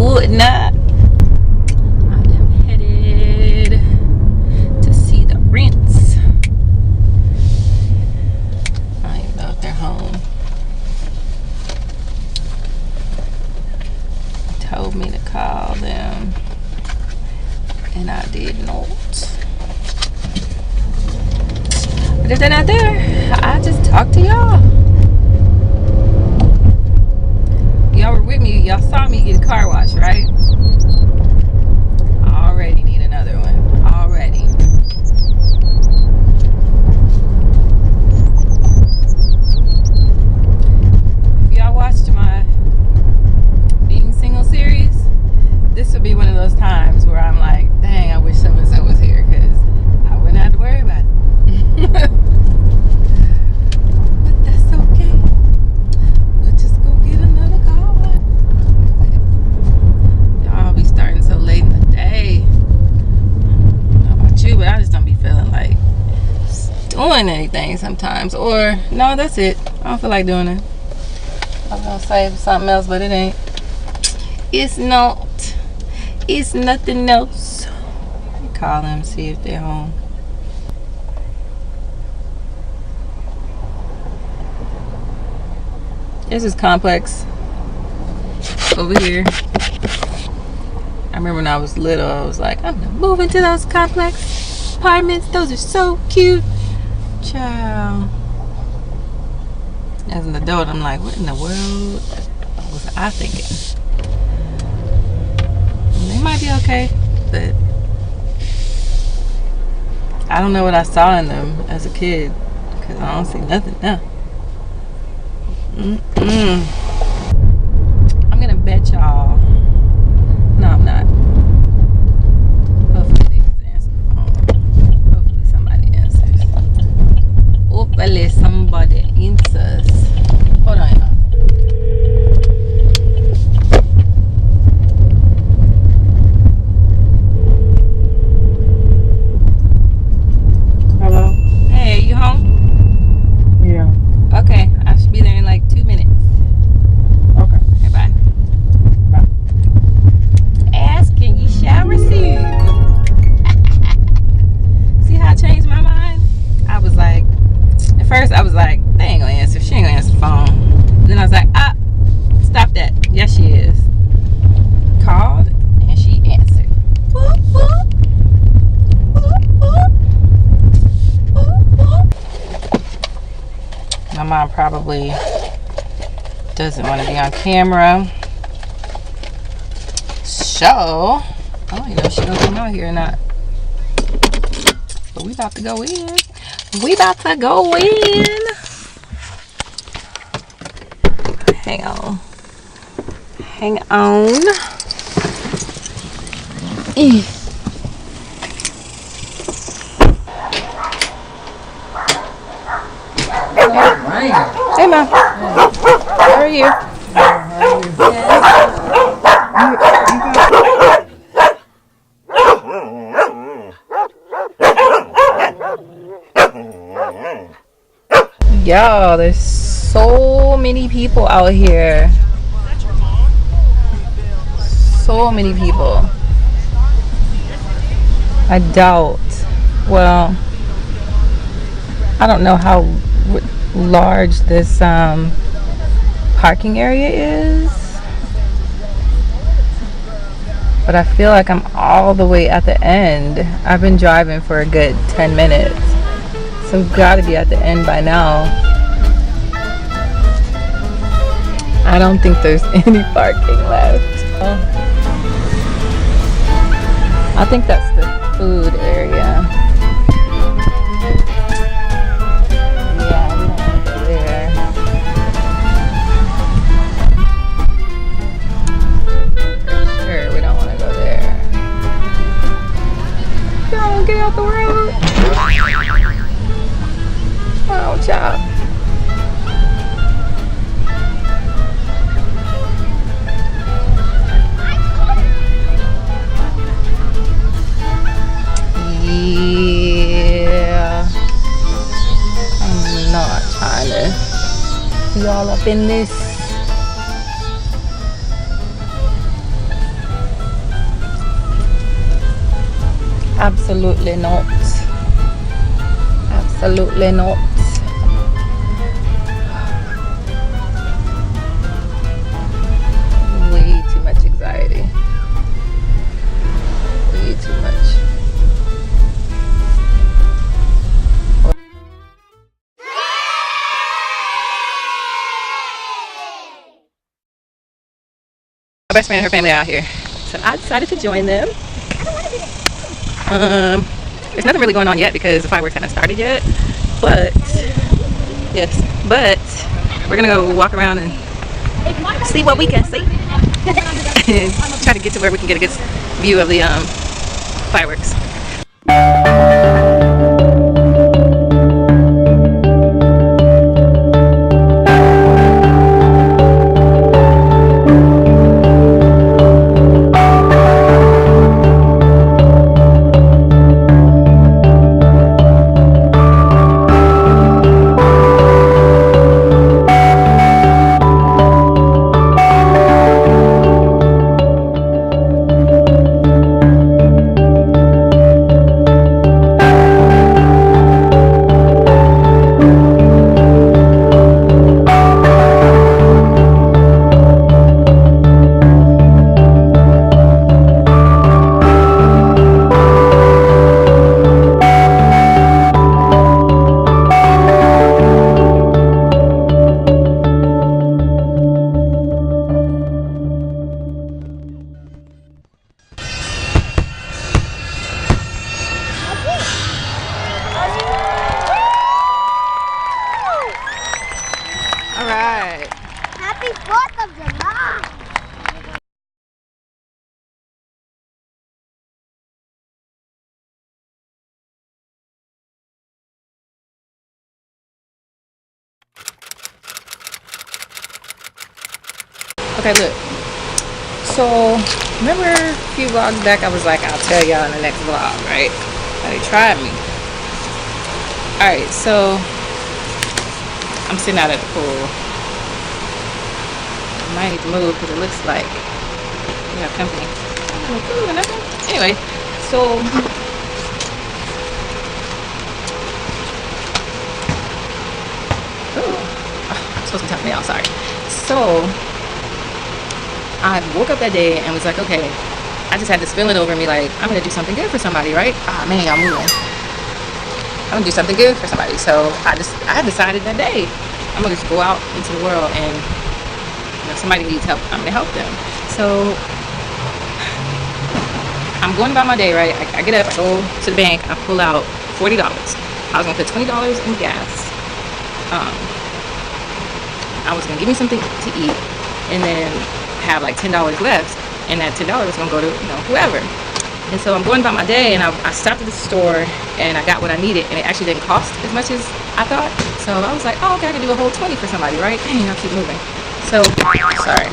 whatnot. I am headed to see the rents. I don't even know if they're home. Told me to call them, and I did not. But if they're not there, I just talk to y'all. Y'all were with me. Y'all saw me get a car wash, right? I already need another one. Already. If y'all watched my Being Single series, this would be one of those times where I'm like, dang, I wish so-and-so was here, because I wouldn't have to worry about it. But that's okay. We'll just go get another car. Y'all be starting so late in the day. I don't know about you, but I just don't be feeling like doing anything sometimes. Or, no, that's it. I don't feel like doing it. I was gonna say something else, but it ain't. It's not. It's nothing else. Let me call them, see if they're home. This is Complex over here. I remember when I was little, I was like, I'm gonna move into those Complex apartments. Those are so cute. Ciao. As an adult, I'm like, what in the world was I thinking? They might be okay, but I don't know what I saw in them as a kid, because I don't see nothing now. I'm gonna bet y'all. No, I'm not. Hopefully they answer the phone. Hopefully somebody answers. Hopefully somebody answers. Hold on, y'all. Hello? Hey, you home? Yeah. Okay, I should be there in like 2 minutes. Okay. Okay, bye. Bye. Ask and you shall receive. See how I changed my mind? I was like, at first I was like, they ain't gonna answer. She ain't gonna answer the phone. Then I was like, stop that. Yes, she is. Called and she answered. Whoop, whoop. Whoop, whoop. Whoop, whoop. My mom probably doesn't want to be on camera. So, I don't even know if she's gonna come out here or not. But we about to go in. We about to go in. Hang on. Hang on. Hey, Mom. How are you? Yo, there's so many people out here. So many people. I doubt. Well, I don't know how large this parking area is, but I feel like I'm all the way at the end. I've been driving for a good 10 minutes, so I've got to be at the end by now. I don't think there's any parking left. I think that's the food area. Get out the road. Oh, child. Yeah. I'm not trying to be all up in this. Absolutely not. Absolutely not. Way too much anxiety. Way too much. My best friend and her family are out here, so I decided to join them. There's nothing really going on yet because the fireworks haven't started yet, but yes, but we're gonna go walk around and see what we can see and try to get to where we can get a good view of the fireworks. Happy 4th of July! Okay, look. So, remember a few vlogs back, I was like, I'll tell y'all in the next vlog, right? How they tried me. Alright, so, I'm sitting out at the pool. I might need to move because it looks like we have company. No food or nothing. Anyway, so, I'm supposed to be talking to y'all, sorry. So, I woke up that day and was like, okay, I just had this feeling over me like, I'm going to do something good for somebody, right? Ah, man, y'all moving. I'm going to do something good for somebody. So I decided that day, I'm going to just go out into the world and, you know, somebody needs help, I'm going to help them. So I'm going about my day, right? I get up, I go to the bank, I pull out $40. I was going to put $20 in gas. I was going to give me something to eat and then have like $10 left, and that $10 is gonna go to, you know, whoever. And so I'm going about my day, and I stopped at the store and I got what I needed, and it actually didn't cost as much as I thought. So I was like, oh, okay, I can do a whole 20 for somebody, right? Dang, I'll keep moving. So sorry.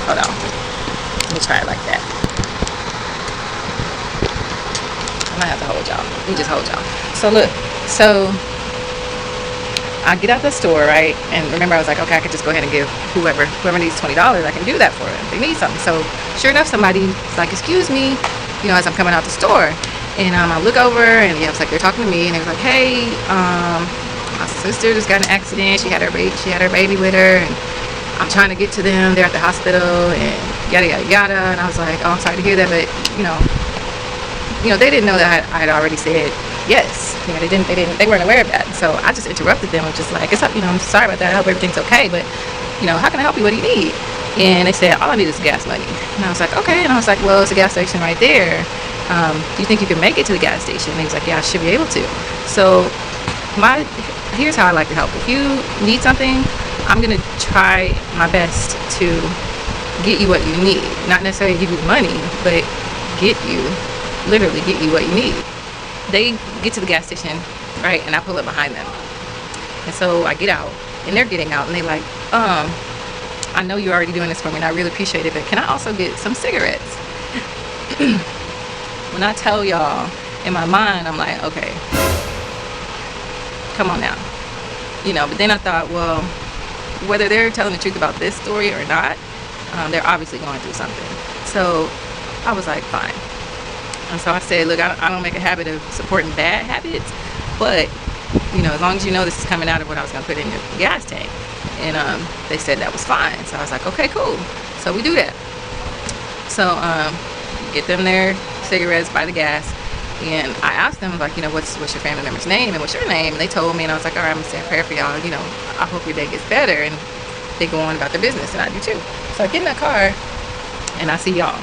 Hold on, let me try it like that. I might have to hold y'all. Let me just hold y'all. So look, so I get out the store, right? And remember, I was like, okay, I could just go ahead and give whoever needs $20, I can do that for them. They need something. So sure enough, somebody's like, excuse me, you know, as I'm coming out the store. And I look over, and yeah, it's like they're talking to me, and they was like, hey, my sister just got in an accident. She had her baby with her, and I'm trying to get to them. They're at the hospital, and yada yada yada. And I was like, oh, I'm sorry to hear that, but you know, they didn't know that I had already said yes. You know, they weren't aware of that. So I just interrupted them. I'm just like, it's up, you know, I'm sorry about that. I hope everything's okay, but you know, how can I help you? What do you need? And they said, all I need is gas money. And I was like, okay. And I was like, well, it's a gas station right there. Do you think you can make it to the gas station? And he was like, yeah, I should be able to. So here's how I like to help. If you need something, I'm gonna try my best to get you what you need. Not necessarily give you money, but literally get you what you need. They get to the gas station, right, and I pull up behind them. And so I get out, and they're getting out, and they like, I know you're already doing this for me, and I really appreciate it, but can I also get some cigarettes? When I tell y'all, in my mind, I'm like, okay, come on now. You know, but then I thought, well, whether they're telling the truth about this story or not, they're obviously going through something. So I was like, fine. And so I said, look, I don't make a habit of supporting bad habits, but you know, as long as you know this is coming out of what I was gonna put in your gas tank. And they said that was fine. So I was like, okay, cool. So we do that. So get them their cigarettes, buy the gas. And I asked them, like, you know, what's your family member's name and what's your name? And they told me, and I was like, all right, I'm gonna say a prayer for y'all. You know, I hope your day gets better. And they go on about their business, and I do too. So I get in the car, and I see y'all,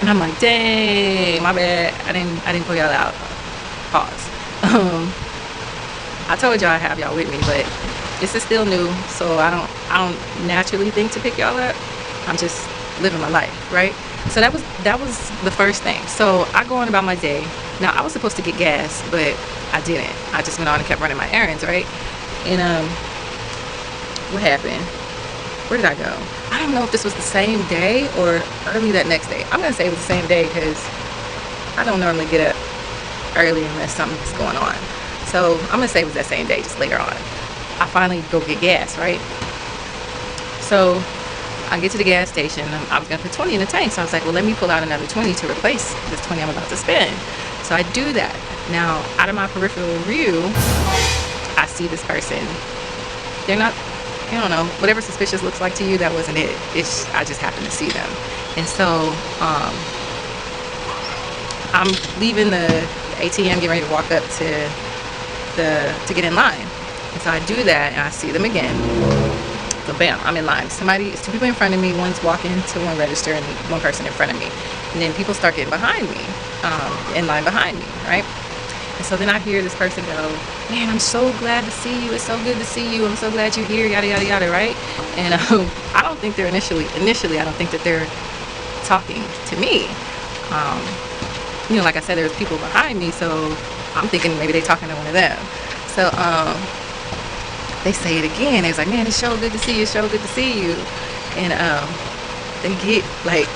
and I'm like, dang, my bad. I didn't pull y'all out. Pause. I told y'all I have y'all with me, but this is still new, so I don't naturally think to pick y'all up. I'm just living my life, right? So that was the first thing. So I go on about my day. Now I was supposed to get gas, but I didn't. I just went on and kept running my errands, right? And what happened? Where did I go? I don't know if this was the same day or early that next day. I'm gonna say it was the same day because I don't normally get up early unless something's going on. So I'm gonna say it was that same day, just later on. I finally go get gas, right? So I get to the gas station. I was gonna put 20 in the tank, so I was like, well, let me pull out another 20 to replace this 20 I'm about to spend. So I do that. Now, out of my peripheral view, I see this person. They're not, I don't know, whatever suspicious looks like to you, that wasn't it. I just happened to see them. And so I'm leaving the ATM, getting ready to walk up to get in line. And so I do that, and I see them again. So bam, I'm in line. It's two people in front of me. One's walking to one register, and one person in front of me. And then people start getting behind me, in line behind me, right? And so then I hear this person go, man, I'm so glad to see you. It's so good to see you. I'm so glad you're here, yada, yada, yada, right? And I don't think they're initially, I don't think that they're talking to me. You know, like I said, there's people behind me, so I'm thinking maybe they're talking to one of them. So they say it again. It's like, man, it's so good to see you. It's so good to see you. And they get like,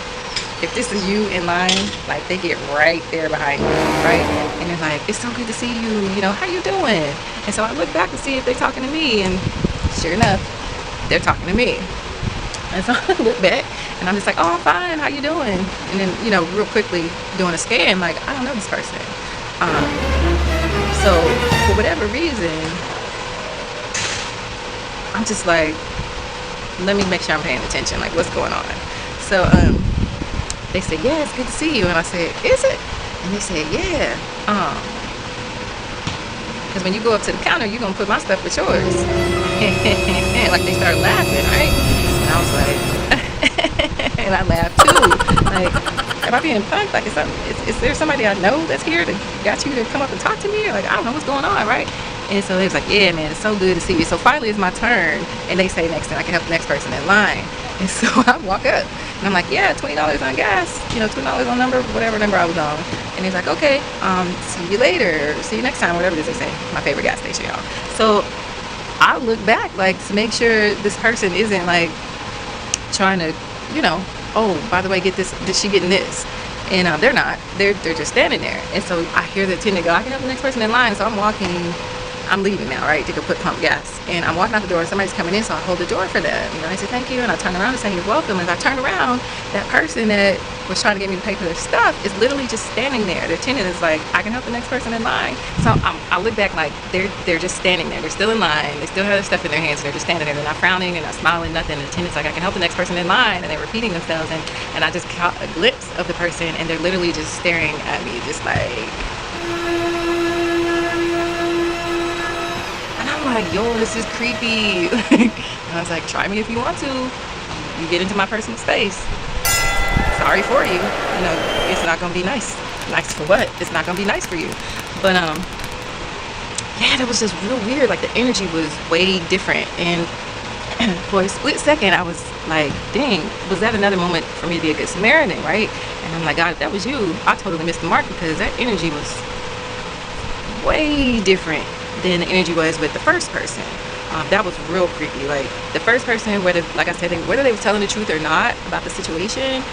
if this is you in line, like they get right there behind you, right? And they're like, it's so good to see you. You know, how you doing? And so I look back to see if they're talking to me, and sure enough, they're talking to me. And so I look back, and I'm just like, oh, I'm fine. How you doing? And then, you know, real quickly doing a scan, like, I don't know this person. So for whatever reason, I'm just like, let me make sure I'm paying attention. Like, what's going on? So they said, yeah, it's good to see you. And I said, is it? And they said, yeah. Because when you go up to the counter, you're going to put my stuff with yours. Like, they started laughing, right? And I was like, and I laughed too. Like, am I being punked? Like, is there somebody I know that's here that got you to come up and talk to me? Or like, I don't know what's going on, right? And so they was like, yeah, man, it's so good to see you. So finally it's my turn, and they say next time I can help the next person in line. And so I walk up, and I'm like, yeah, $20 on gas, you know, $20 on number, whatever number I was on. And he's like, okay, see you later, see you next time, whatever it is they say. My favorite gas station, y'all. So I look back, like, to make sure this person isn't like trying to, you know, oh, by the way, get this, she getting this? And they're not. They're just standing there. And so I hear the attendant go, I can help the next person in line. So I'm leaving now, right, to go pump gas. And I'm walking out the door, and somebody's coming in, so I hold the door for them. You know, I say thank you, and I turn around and say you're welcome. As I turn around, that person that was trying to get me to pay for their stuff is literally just standing there. The attendant is like, I can help the next person in line. So I look back like they're just standing there. They're still in line. They still have their stuff in their hands. And they're just standing there. They're not frowning. They're not smiling. Nothing. The attendant's like, I can help the next person in line, and they're repeating themselves. And I just caught a glimpse of the person, and they're literally just staring at me, just like. Like, yo, this is creepy. And I was like, try me if you want to. You get into my personal space. Sorry for you. You know, it's not gonna be nice. Nice for what? It's not gonna be nice for you. But yeah, that was just real weird. Like, the energy was way different. And for a split second, I was like, dang, was that another moment for me to be a good Samaritan, right? And I'm like, God, if that was you, I totally missed the mark, because that energy was way different than the energy was with the first person. That was real creepy. Like, the first person, whether, like I said, whether they were telling the truth or not about the situation,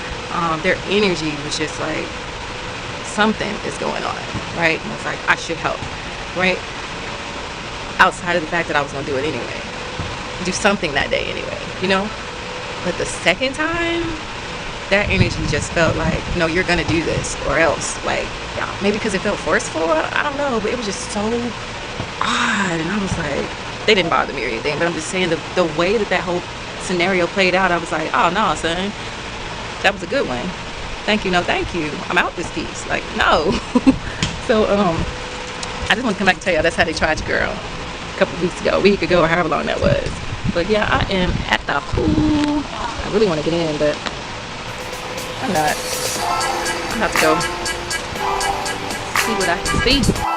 their energy was just like, something is going on, right? And it's like, I should help, right? Outside of the fact that I was gonna do it anyway, do something that day anyway, you know. But the second time, that energy just felt like, no, you're gonna do this or else. Like, yeah, maybe because it felt forceful, I don't know, but it was just so odd. And I was like, they didn't bother me or anything, but I'm just saying the way that whole scenario played out, I was like, oh no, son, that was a good one. Thank you, no thank you. I'm out this piece. Like, no. So I just want to come back and tell you that's how they tried your girl a couple weeks ago, a week ago, or however long that was. But yeah, I am at the pool. I really want to get in, but I'm not. I'm about to go see what I can see.